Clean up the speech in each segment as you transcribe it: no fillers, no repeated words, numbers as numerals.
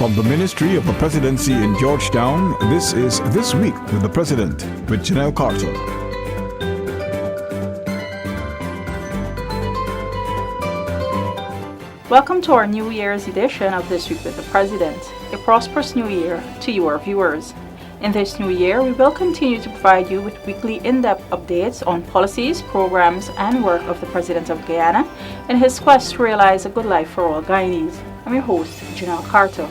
From the Ministry of the Presidency in Georgetown, this is This Week with the President, with Janelle Carter. Welcome to our New Year's edition of This Week with the President. A prosperous new year to you, our viewers. In this new year, we will continue to provide you with weekly in-depth updates on policies, programs, and work of the President of Guyana in his quest to realize a good life for all Guyanese. I'm your host, Janelle Carter.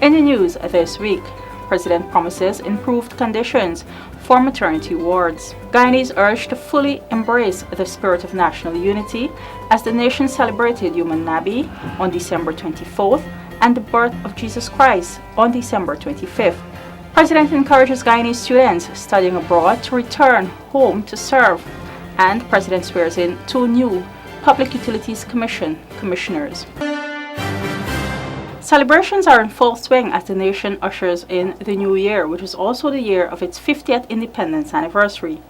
In the news this week, President promises improved conditions for maternity wards. Guyanese urged to fully embrace the spirit of national unity as the nation celebrated Human Nabi on December 24th and the birth of Jesus Christ on December 25th. President encourages Guyanese students studying abroad to return home to serve, and President swears in 2 new Public Utilities Commission commissioners. Celebrations are in full swing as the nation ushers in the new year, which is also the year of its 50th independence anniversary.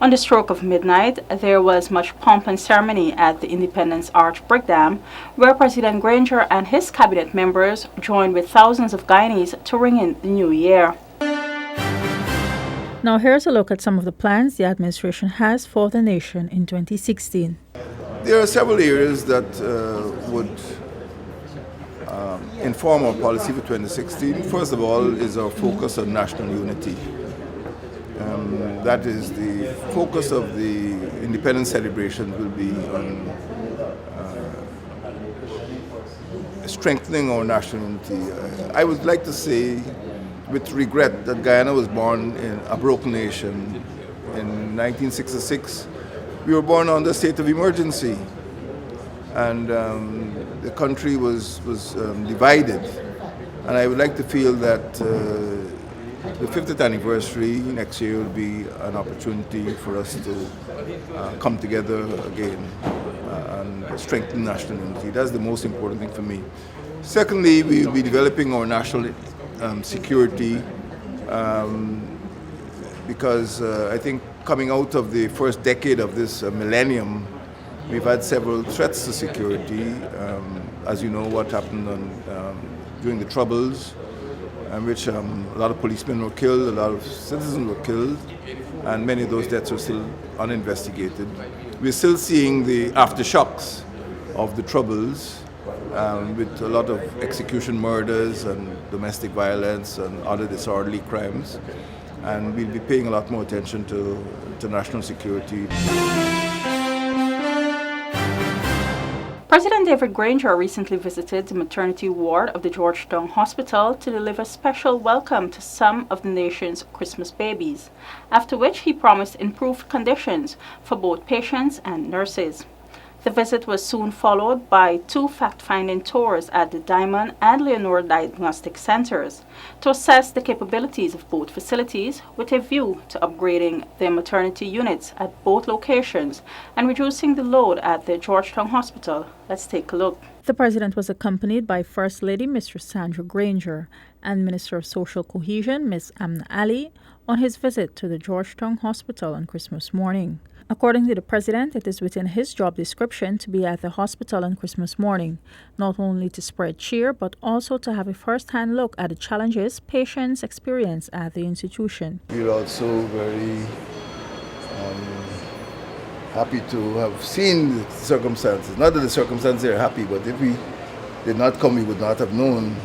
On the stroke of midnight, there was much pomp and ceremony at the Independence Arch Brick Dam, where President Granger and his cabinet members joined with thousands of Guyanese to ring in the new year. Now here's a look at some of the plans the administration has for the nation in 2016. There are several areas that would inform our policy for 2016. First of all is our focus on national unity. That is the focus of the independence celebration will be on strengthening our national unity. I would like to say with regret that Guyana was born in a broken nation. In 1966, we were born under a state of emergency, and the country was divided. And I would like to feel that the 50th anniversary next year will be an opportunity for us to come together again and strengthen national unity. That's the most important thing for me. Secondly, we will be developing our national security because I think coming out of the first decade of this millennium, we've had several threats to security. As you know, what happened during the Troubles, in which a lot of policemen were killed, a lot of citizens were killed, and many of those deaths are still uninvestigated. We're still seeing the aftershocks of the Troubles, with a lot of execution murders and domestic violence and other disorderly crimes. And we'll be paying a lot more attention to national security. President David Granger recently visited the maternity ward of the Georgetown Hospital to deliver special welcome to some of the nation's Christmas babies, after which he promised improved conditions for both patients and nurses. The visit was soon followed by 2 fact-finding tours at the Diamond and Leonore Diagnostic Centers to assess the capabilities of both facilities with a view to upgrading their maternity units at both locations and reducing the load at the Georgetown Hospital. Let's take a look. The President was accompanied by First Lady Mr. Sandra Granger and Minister of Social Cohesion Ms. Amna Ali on his visit to the Georgetown Hospital on Christmas morning. According to the President, it is within his job description to be at the hospital on Christmas morning, not only to spread cheer, but also to have a first-hand look at the challenges patients experience at the institution. We're also very happy to have seen the circumstances. Not that the circumstances are happy, but if we did not come, we would not have known.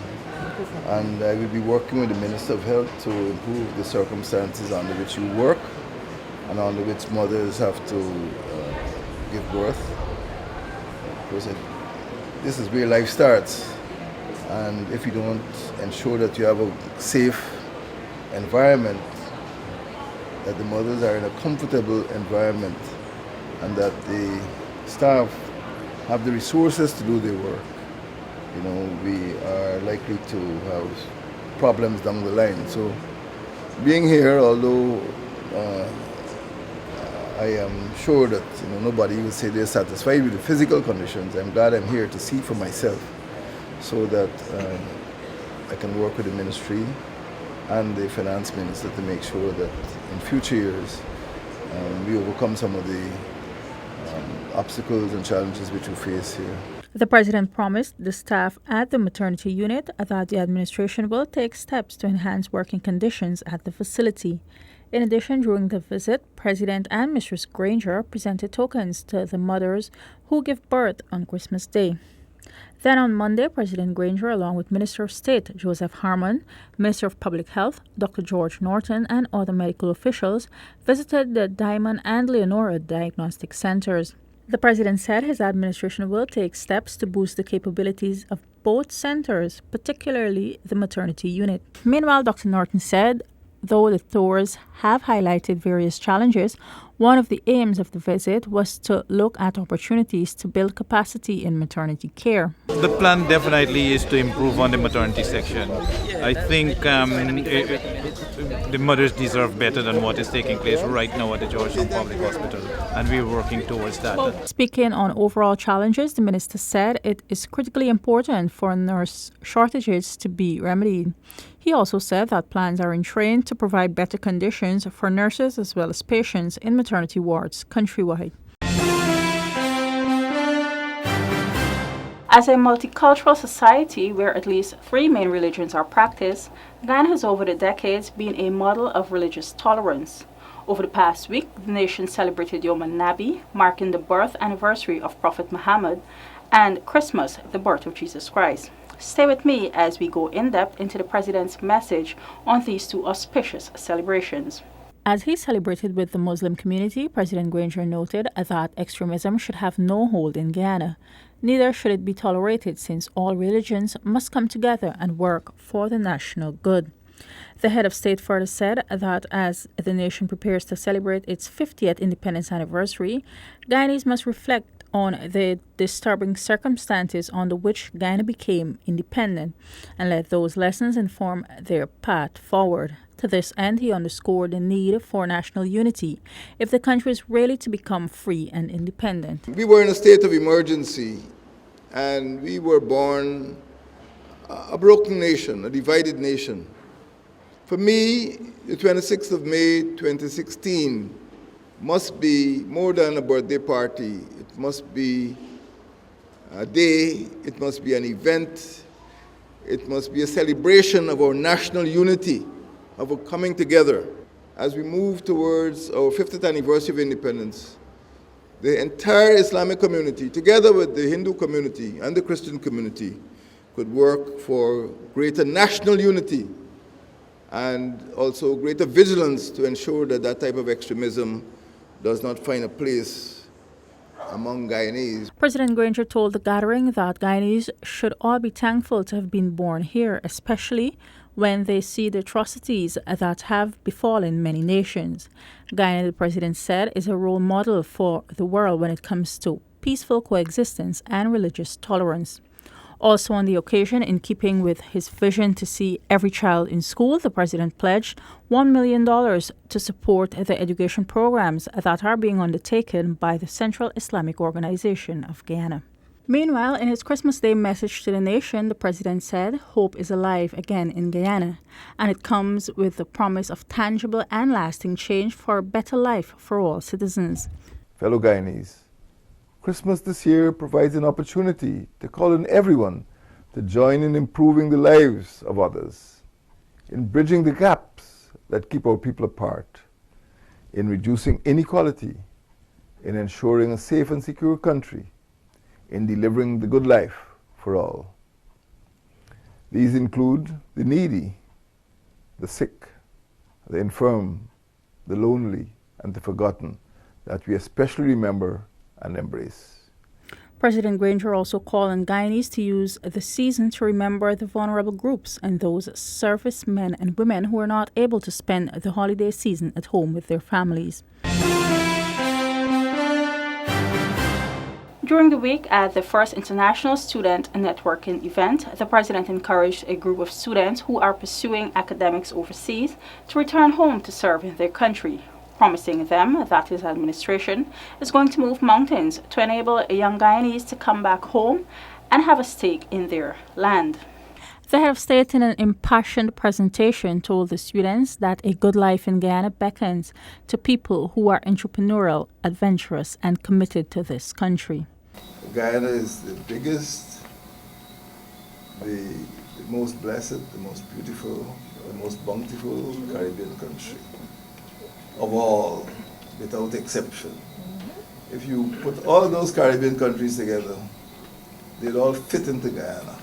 And I will be working with the Minister of Health to improve the circumstances under which you work and under which mothers have to give birth. Because this is where life starts. And if you don't ensure that you have a safe environment, that the mothers are in a comfortable environment, and that the staff have the resources to do their work, we are likely to have problems down the line. So being here, although I am sure that nobody will say they're satisfied with the physical conditions, I'm glad I'm here to see for myself so that I can work with the ministry and the finance minister to make sure that in future years we overcome some of the obstacles and challenges which we face here. The president promised the staff at the maternity unit that the administration will take steps to enhance working conditions at the facility. In addition, during the visit, President and Mistress Granger presented tokens to the mothers who give birth on Christmas Day. Then on Monday, President Granger, along with Minister of State Joseph Harmon, Minister of Public Health Dr. George Norton, and other medical officials, visited the Diamond and Leonora Diagnostic Centers. The president said his administration will take steps to boost the capabilities of both centers, particularly the maternity unit. Meanwhile, Dr. Norton said, though the tours have highlighted various challenges, one of the aims of the visit was to look at opportunities to build capacity in maternity care. The plan definitely is to improve on the maternity section. I think the mothers deserve better than what is taking place right now at the Georgetown Public Hospital, and we're working towards that. Speaking on overall challenges, the minister said it is critically important for nurse shortages to be remedied. He also said that plans are in train to provide better conditions for nurses as well as patients in maternity wards countrywide. As a multicultural society where at least 3 main religions are practiced, Ghana has over the decades been a model of religious tolerance. Over the past week, the nation celebrated Yom Nabi, marking the birth anniversary of Prophet Muhammad, and Christmas, the birth of Jesus Christ. Stay with me as we go in depth into the president's message on these two auspicious celebrations. As he celebrated with the Muslim community, President Granger noted that extremism should have no hold in Guyana. Neither should it be tolerated, since all religions must come together and work for the national good. The head of state further said that as the nation prepares to celebrate its 50th independence anniversary, Guyanese must reflect on the disturbing circumstances under which Guyana became independent and let those lessons inform their path forward. To this end, he underscored the need for national unity if the country is really to become free and independent. We were in a state of emergency, and we were born a broken nation, a divided nation. For me, the 26th of May 2016 must be more than a birthday party. It must be a day, it must be an event, it must be a celebration of our national unity, of our coming together. As we move towards our 50th anniversary of independence, the entire Islamic community, together with the Hindu community and the Christian community, could work for greater national unity and also greater vigilance to ensure that that type of extremism does not find a place among Guyanese. President Granger told the gathering that Guyanese should all be thankful to have been born here, especially when they see the atrocities that have befallen many nations. Guyana, the president said, is a role model for the world when it comes to peaceful coexistence and religious tolerance. Also on the occasion, in keeping with his vision to see every child in school, the president pledged $1 million to support the education programs that are being undertaken by the Central Islamic Organization of Guyana. Meanwhile, in his Christmas Day message to the nation, the president said, "Hope is alive again in Guyana, and it comes with the promise of tangible and lasting change for a better life for all citizens." Fellow Guyanese, Christmas this year provides an opportunity to call on everyone to join in improving the lives of others, in bridging the gaps that keep our people apart, in reducing inequality, in ensuring a safe and secure country, in delivering the good life for all. These include the needy, the sick, the infirm, the lonely, and the forgotten, that we especially remember and embrace. President Granger also called on Guyanese to use the season to remember the vulnerable groups and those servicemen and women who are not able to spend the holiday season at home with their families. During the week at the first International Student Networking event, the president encouraged a group of students who are pursuing academics overseas to return home to serve in their country, promising them that his administration is going to move mountains to enable young Guyanese to come back home and have a stake in their land. The head of state, in an impassioned presentation, told the students that a good life in Guyana beckons to people who are entrepreneurial, adventurous, and committed to this country. Guyana is the biggest, the most blessed, the most beautiful, the most bountiful Caribbean country of all, without exception. If you put all of those Caribbean countries together, they'd all fit into Guyana.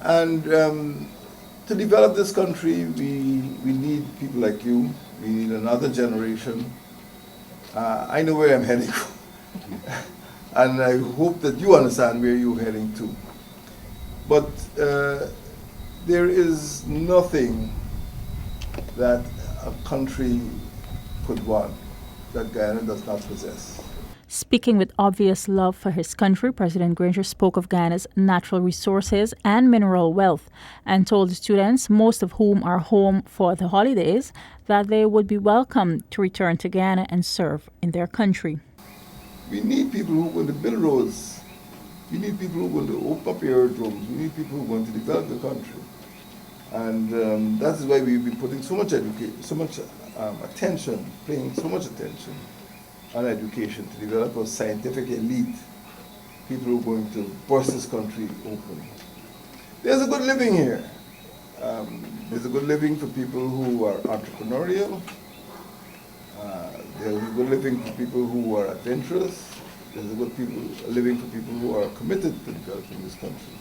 And to develop this country, we need people like you. We need another generation. I know where I'm heading, and I hope that you understand where you're heading to. But there is nothing that a country could want that Guyana does not possess. Speaking with obvious love for his country, President Granger spoke of Guyana's natural resources and mineral wealth and told the students, most of whom are home for the holidays, that they would be welcome to return to Guyana and serve in their country. We need people who are going to build roads. We need people who are going to open up aerodromes. We need people who are going to develop the country. And that is why we've been putting so much attention, paying so much attention on education to develop a scientific elite, people who are going to burst this country open. There's a good living here. There's a good living for people who are entrepreneurial. There's a good living for people who are adventurous. There's a good living for people who are committed to developing this country.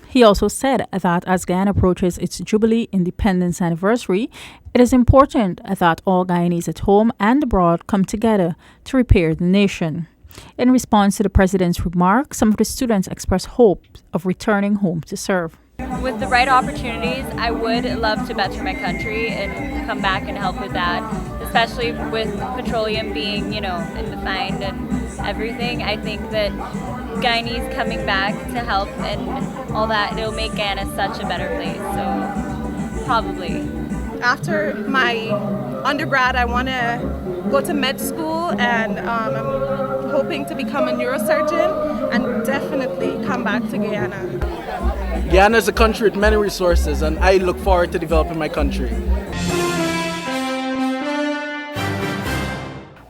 He also said that as Guyana approaches its Jubilee Independence anniversary, it is important that all Guyanese at home and abroad come together to repair the nation. In response to the president's remarks, some of the students expressed hope of returning home to serve. With the right opportunities, I would love to better my country and come back and help with that, especially with petroleum being, in the find and everything. I think that Guyanese coming back to help and all that, it'll make Guyana such a better place, so probably. After my undergrad, I want to go to med school, and I'm hoping to become a neurosurgeon and definitely come back to Guyana. Guyana is a country with many resources, and I look forward to developing my country.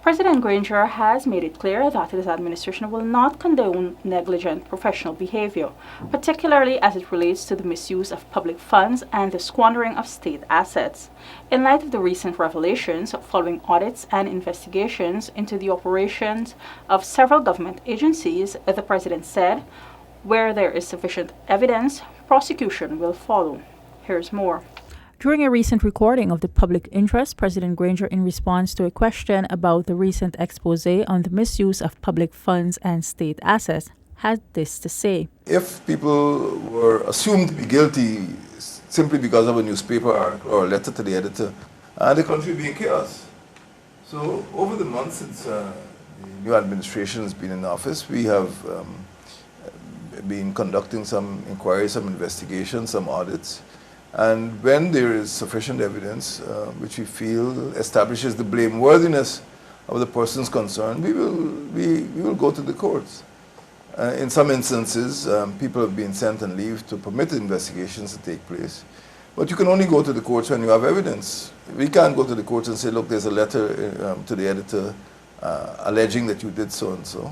President Granger has made it clear that his administration will not condone negligent professional behavior, particularly as it relates to the misuse of public funds and the squandering of state assets. In light of the recent revelations following audits and investigations into the operations of several government agencies, the president said, where there is sufficient evidence, prosecution will follow. Here's more. During a recent recording of the public interest, President Granger, in response to a question about the recent expose on the misuse of public funds and state assets, had this to say. If people were assumed to be guilty simply because of a newspaper article or a letter to the editor, the country would be in chaos. So over the months since the new administration has been in office, we have been conducting some inquiries, some investigations, some audits. And when there is sufficient evidence which we feel establishes the blameworthiness of the persons concerned, we will go to the courts. In some instances, people have been sent on leave to permit investigations to take place. But you can only go to the courts when you have evidence. We can't go to the courts and say, look, there's a letter to the editor alleging that you did so and so.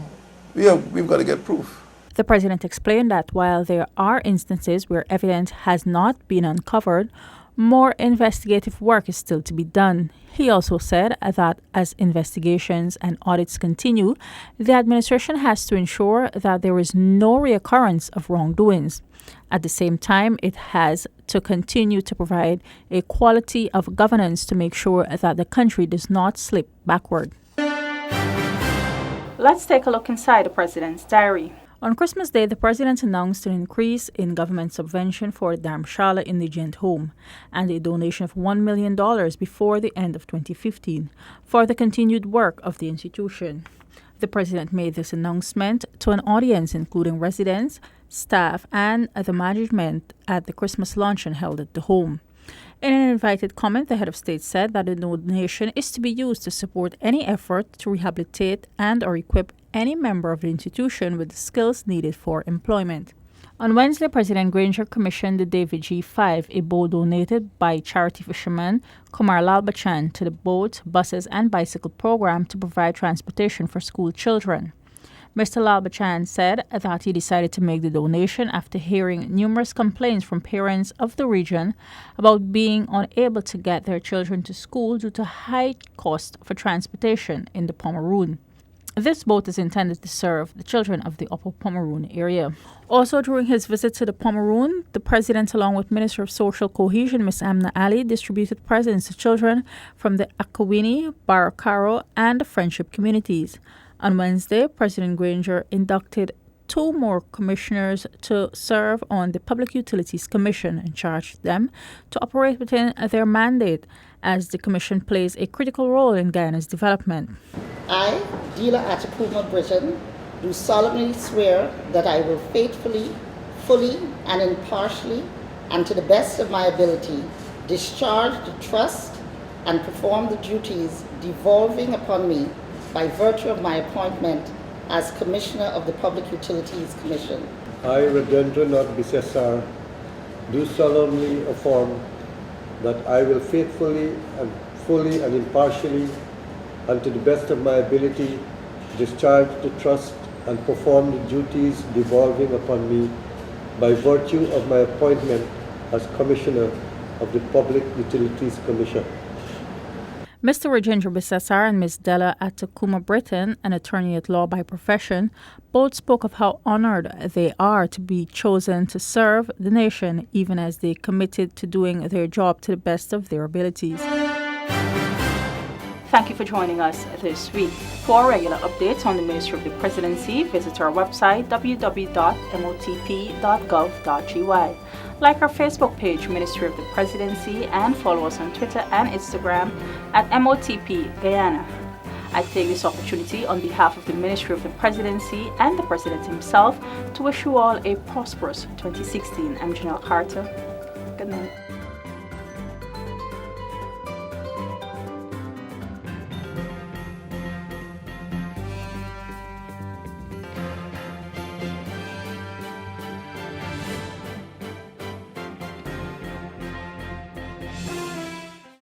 We've got to get proof. The president explained that while there are instances where evidence has not been uncovered, more investigative work is still to be done. He also said that as investigations and audits continue, the administration has to ensure that there is no reoccurrence of wrongdoings. At the same time, it has to continue to provide a quality of governance to make sure that the country does not slip backward. Let's take a look inside the president's diary. On Christmas Day, the president announced an increase in government subvention for the Dharamshala Indigent Home and a donation of $1 million before the end of 2015 for the continued work of the institution. The president made this announcement to an audience including residents, staff, and the management at the Christmas luncheon held at the home. In an invited comment, the head of state said that the donation is to be used to support any effort to rehabilitate and or equip any member of the institution with the skills needed for employment. On Wednesday, President Granger commissioned the David G5, a boat donated by charity fisherman Kumar Lal Bachchan to the boat, buses, and bicycle program to provide transportation for school children. Mr. Lalbachan said that he decided to make the donation after hearing numerous complaints from parents of the region about being unable to get their children to school due to high cost for transportation in the Pomeroon. This boat is intended to serve the children of the Upper Pomeroon area. Also, during his visit to the Pomeroon, the President, along with Minister of Social Cohesion, Ms. Amna Ali, distributed presents to children from the Akawini, Barakaro, and the Friendship communities. On Wednesday, President Granger inducted 2 more commissioners to serve on the Public Utilities Commission and charged them to operate within their mandate, as the commission plays a critical role in Guyana's development. I, Dealer Atapuma Britain, do solemnly swear that I will faithfully, fully, and impartially, and to the best of my ability, discharge the trust and perform the duties devolving upon me by virtue of my appointment as Commissioner of the Public Utilities Commission. I, Rajendranath Bisesar, do solemnly affirm that I will faithfully and fully and impartially, and to the best of my ability, discharge the trust and perform the duties devolving upon me by virtue of my appointment as Commissioner of the Public Utilities Commission. Mr. Rajendra Bisesar and Ms. Della Atakuma Britton, an attorney at law by profession, both spoke of how honored they are to be chosen to serve the nation, even as they committed to doing their job to the best of their abilities. Thank you for joining us this week. For regular updates on the Ministry of the Presidency, visit our website www.motp.gov.gy. Like our Facebook page, Ministry of the Presidency, and follow us on Twitter and Instagram at MOTP Guyana. I take this opportunity on behalf of the Ministry of the Presidency and the President himself to wish you all a prosperous 2016. I'm Janelle Carter. Good night.